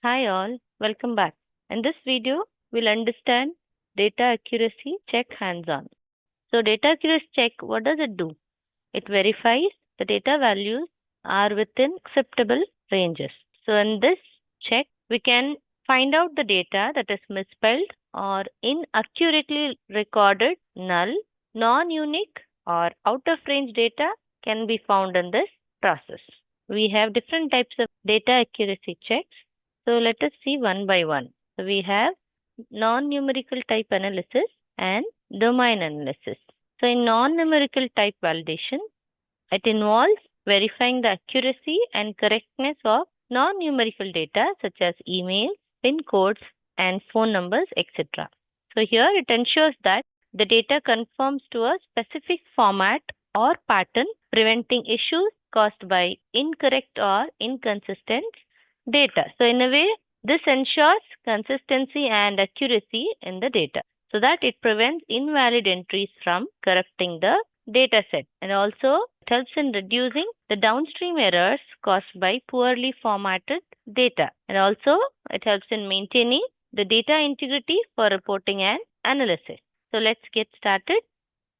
Hi all, welcome back. In this video, we'll understand data accuracy check hands-on. So data accuracy check, what does it do? It verifies the data values are within acceptable ranges. So in this check, we can find out the data that is misspelled or inaccurately recorded, null, non-unique or out-of-range data can be found in this process. We have different types of data accuracy checks. So let us see one by one. So we have non-numerical type analysis and domain analysis. So in non-numerical type validation, it involves verifying the accuracy and correctness of non-numerical data such as email, PIN codes, and phone numbers, etc. So here it ensures that the data conforms to a specific format or pattern, preventing issues caused by incorrect or inconsistent data. So in a way, this ensures consistency and accuracy in the data so that it prevents invalid entries from corrupting the data set, and also it helps in reducing the downstream errors caused by poorly formatted data, and also it helps in maintaining the data integrity for reporting and analysis. So let's get started.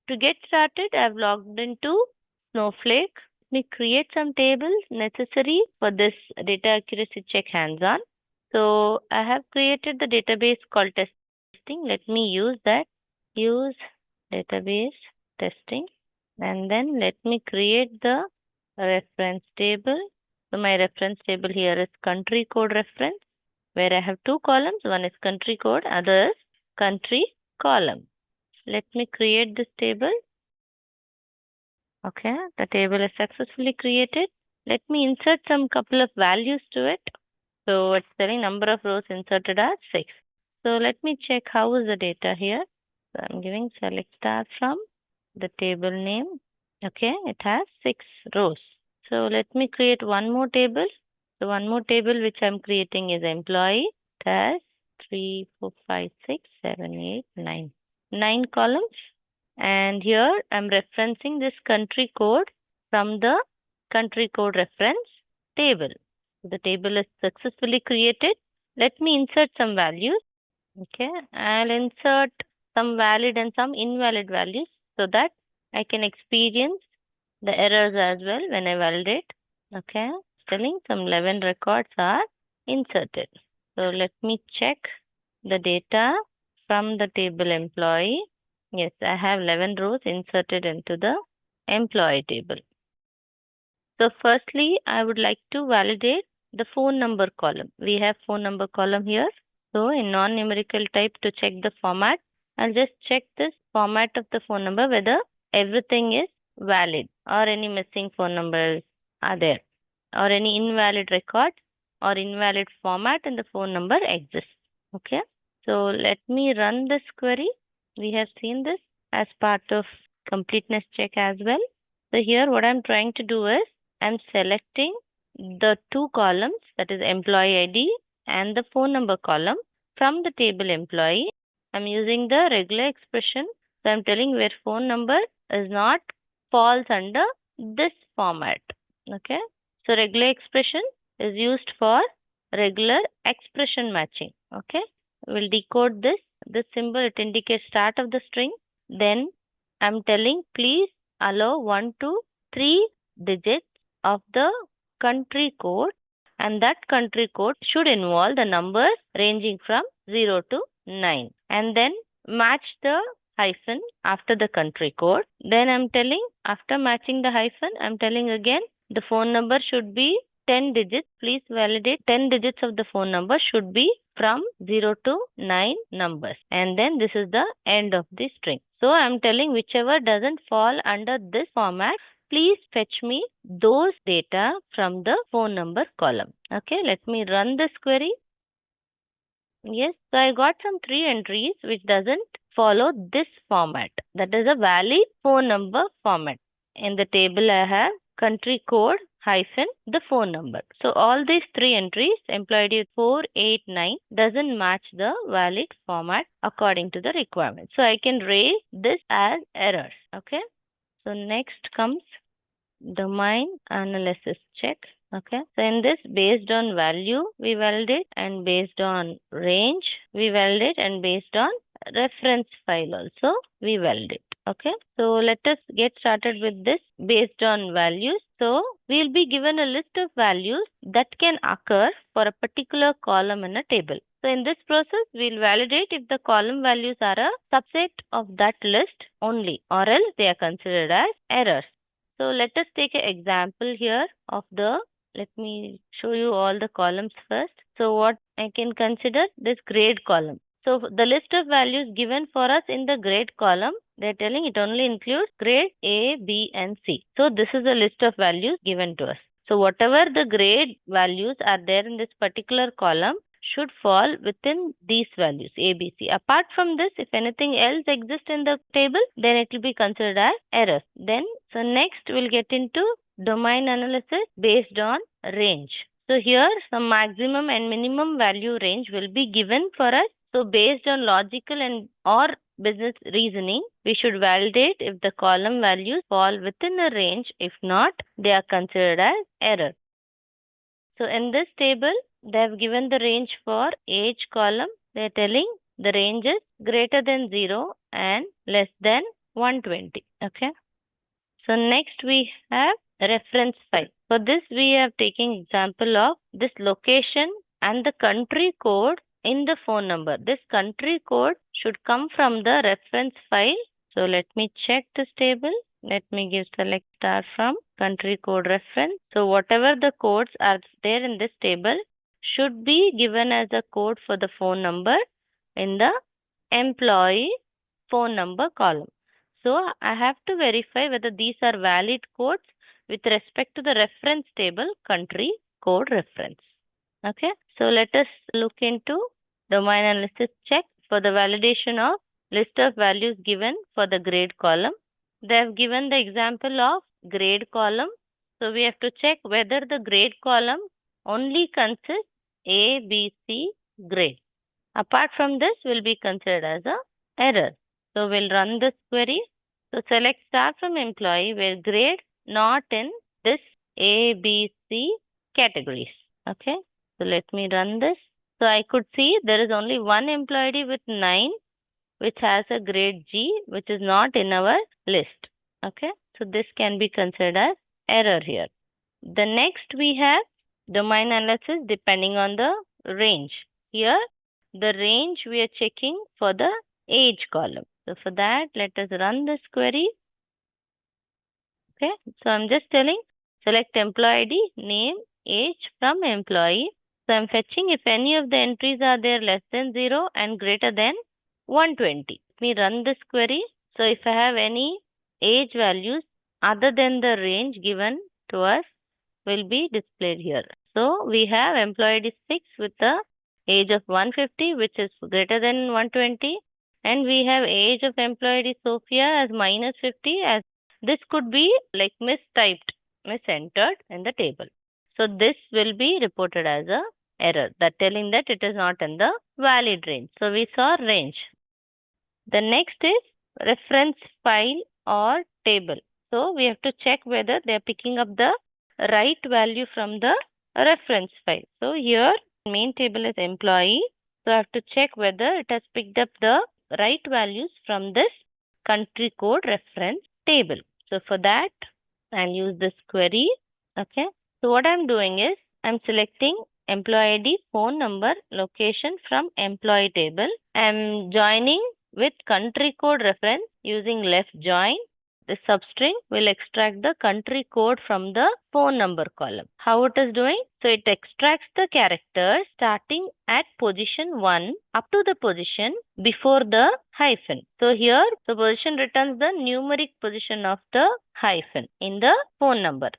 To get started, I've logged into Snowflake. Let me create some tables necessary for this data accuracy check hands-on. So I have created the database called testing. Let me use that. Use database testing. And then let me create the reference table. So my reference table here is country code reference, where I have two columns. One is country code, other is country column. Let me create this table. Okay, the table is successfully created. Let me insert some couple of values to it. So it's telling number of rows inserted are 6. So let me check how is the data here. So I'm giving select star from the table name. Okay, it has 6 rows. So let me create one more table. So one more table which I'm creating is employee. It has 3, 4, 5, 6, 7, 8, 9. 9 columns. And here I'm referencing this country code from the country code reference table. The table is successfully created. Let me insert some values. Okay, I'll insert some valid and some invalid values so that I can experience the errors as well when I validate. Okay, telling some 11 records are inserted. So let me check the data from the table employee. Yes, I have 11 rows inserted into the employee table. So firstly, I would like to validate the phone number column. We have phone number column here. So in non-numerical type, to check the format, I'll just check this format of the phone number, whether everything is valid or any missing phone numbers are there or any invalid record or invalid format in the phone number exists. Okay. So let me run this query. We have seen this as part of completeness check as well. So here what I'm trying to do is I'm selecting the two columns, that is employee ID and the phone number column from the table employee. I'm using the regular expression. So I'm telling where phone number is not falls under this format. Okay. So regular expression is used for regular expression matching. Okay. We'll decode this. This symbol, it indicates start of the string. Then I'm telling please allow 1 to 3 digits of the country code, and that country code should involve the numbers ranging from 0 to 9, and then match the hyphen after the country code. Then I'm telling after matching the hyphen, I'm telling again the phone number should be 10 digits. Please validate 10 digits of the phone number should be from 0 to 9 numbers, and then this is the end of the string. So I'm telling whichever doesn't fall under this format, please fetch me those data from the phone number column. Okay, let me run this query. Yes, so I got some 3 entries which doesn't follow this format. That is a valid phone number format. In the table I have country code hyphen the phone number. So all these 3 entries, employee ID 4, 8, 9, doesn't match the valid format according to the requirement. So I can raise this as errors. Okay. So next comes domain analysis check. Okay, so in this, based on value we validate, and based on range we validate, and based on reference file also we validate. Okay, so let us get started with this based on values. So we'll be given a list of values that can occur for a particular column in a table. So in this process, we'll validate if the column values are a subset of that list only, or else they are considered as errors. So let us take an example here of let me show you all the columns first. So what I can consider this grade column. So the list of values given for us in the grade column, they're telling it only includes grade A, B, and C. So this is a list of values given to us. So whatever the grade values are there in this particular column should fall within these values A, B, C. Apart from this, if anything else exists in the table, then it will be considered as errors. So next we'll get into domain analysis based on range. So here some maximum and minimum value range will be given for us. So based on logical and or business reasoning, we should validate if the column values fall within a range. If not, they are considered as error. So in this table, they have given the range for age column. They are telling the range is greater than 0 and less than 120. Okay. So next we have reference file. For this we have taken example of this location and the country code in the phone number. This country code should come from the reference file. So let me check this table. Let me give select star from country code reference. So whatever the codes are there in this table should be given as a code for the phone number in the employee phone number column. So I have to verify whether these are valid codes with respect to the reference table country code reference. Okay, so let us look into domain analysis check for the validation of list of values given for the grade column. They have given the example of grade column. So we have to check whether the grade column only consists A, B, C grade. Apart from this will be considered as a error. So we'll run this query. So select star from employee where grade not in this A, B, C categories. Okay. So let me run this. So I could see there is only one employee ID with 9 which has a grade G which is not in our list. Okay. So this can be considered as error here. The next we have domain analysis depending on the range. Here the range we are checking for the age column. So for that, let us run this query. Okay, so I'm just telling select employee ID, name, age from employee. So I'm fetching if any of the entries are there less than 0 and greater than 120. Let me run this query. So if I have any age values other than the range given to us will be displayed here. So we have employee ID 6 with the age of 150 which is greater than 120, and we have age of employee ID Sophia as minus 50, as this could be like mistyped, misentered in the table. So this will be reported as a error, that telling that it is not in the valid range. So we saw range. The next is reference file or table. So we have to check whether they are picking up the right value from the reference file. So here main table is employee. So I have to check whether it has picked up the right values from this country code reference table. So for that, I'll use this query. Okay. So what I'm doing is I'm selecting employee ID, phone number, location from employee table. I'm joining with country code reference using left join. The substring will extract the country code from the phone number column. How it is doing? So it extracts the characters starting at position 1 up to the position before the hyphen. So here the position returns the numeric position of the hyphen in the phone number.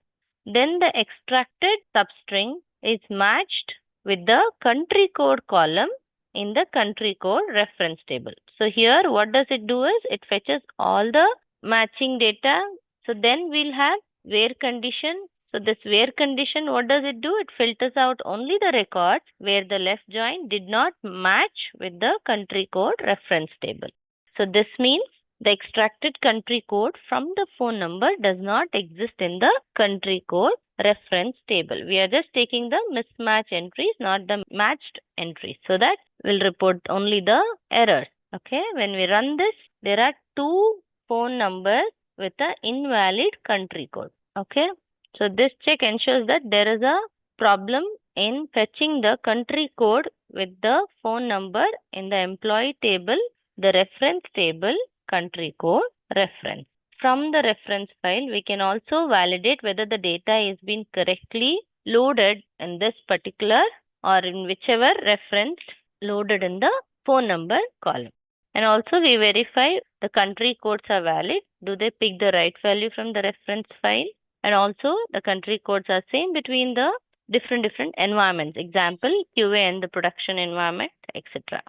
Then the extracted substring is matched with the country code column in the country code reference table. So here what does it do is it fetches all the matching data. So then we'll have where condition. So this where condition, what does it do? It filters out only the records where the left join did not match with the country code reference table. So this means the extracted country code from the phone number does not exist in the country code reference table. We are just taking the mismatch entries, not the matched entries. So that will report only the errors. Okay, when we run this, there are two phone numbers with an invalid country code. Okay, so this check ensures that there is a problem in fetching the country code with the phone number in the employee table, the reference table, country code, reference. From the reference file, we can also validate whether the data is being correctly loaded in this particular or in whichever reference loaded in the phone number column. And also we verify the country codes are valid. Do they pick the right value from the reference file? And also the country codes are same between the different environments. Example, QA and the production environment, etc.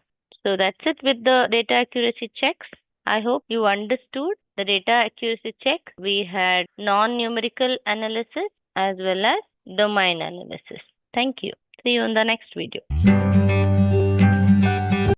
So that's it with the data accuracy checks. I hope you understood the data accuracy check. We had non-numerical analysis as well as domain analysis. Thank you. See you in the next video.